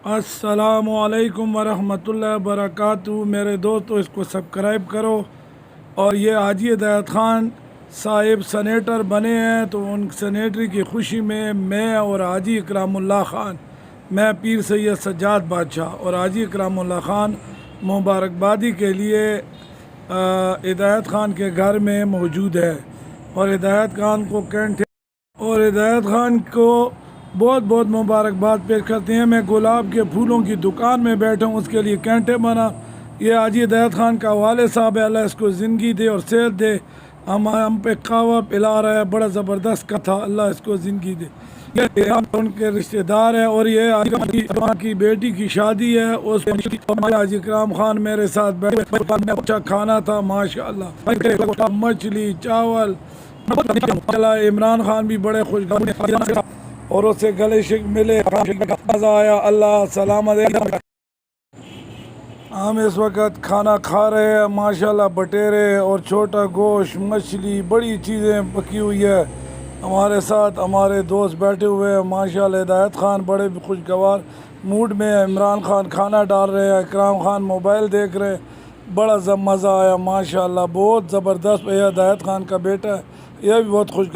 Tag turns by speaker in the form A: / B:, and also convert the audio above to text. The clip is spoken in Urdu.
A: السلام علیکم ورحمۃ اللہ وبرکاتہ۔ میرے دوستو، اس کو سبسکرائب کرو۔ اور یہ حاجی ہدایت خان صاحب سینیٹر بنے ہیں، تو ان سینیٹری کی خوشی میں اور حاجی اکرام اللہ خان، میں پیر سید سجاد بادشاہ اور حاجی اکرام اللہ خان مبارکبادی کے لیے ہدایت خان کے گھر میں موجود ہے، اور ہدایت خان کو ہدایت خان کو بہت بہت مبارکباد پیش کرتے ہیں۔ میں گلاب کے پھولوں کی دکان میں بیٹھا ہوں، اس کے لیے کینٹے بنا۔ یہ حاجی ہدایت خان کا والد صاحب ہے، اللہ اس کو زندگی دے اور صحت دے۔ ہم پہ قہوہ پلا رہا ہے، بڑا زبردست کا تھا، اللہ اس کو زندگی دے۔ یہ ان کے رشتہ دار ہیں، اور یہ حاجی خان کی بیٹی کی شادی ہے، اس حاجی اکرام خان میرے ساتھ بیٹھے، اچھا کھانا تھا ماشاءاللہ، مچھلی چاول۔ عمران خان بھی بڑے خوشگوار اور اسے گلے شک ملے، مزہ آیا، اللہ سلامت ہے۔ ہم اس وقت کھانا کھا رہے ہیں، ماشاءاللہ بٹیرے اور چھوٹا گوشت، مچھلی، بڑی چیزیں پکی ہوئی ہے۔ ہمارے ساتھ ہمارے دوست بیٹھے ہوئے ہیں، ماشاءاللہ ہدایت خان بڑے خوشگوار موڈ میں ہے، عمران خان کھانا ڈال رہے ہیں، اکرام خان موبائل دیکھ رہے ہیں، بڑا مزہ آیا ماشاءاللہ، بہت زبردست۔ یہ ہدایت خان کا بیٹا ہے، یہ بھی بہت خوش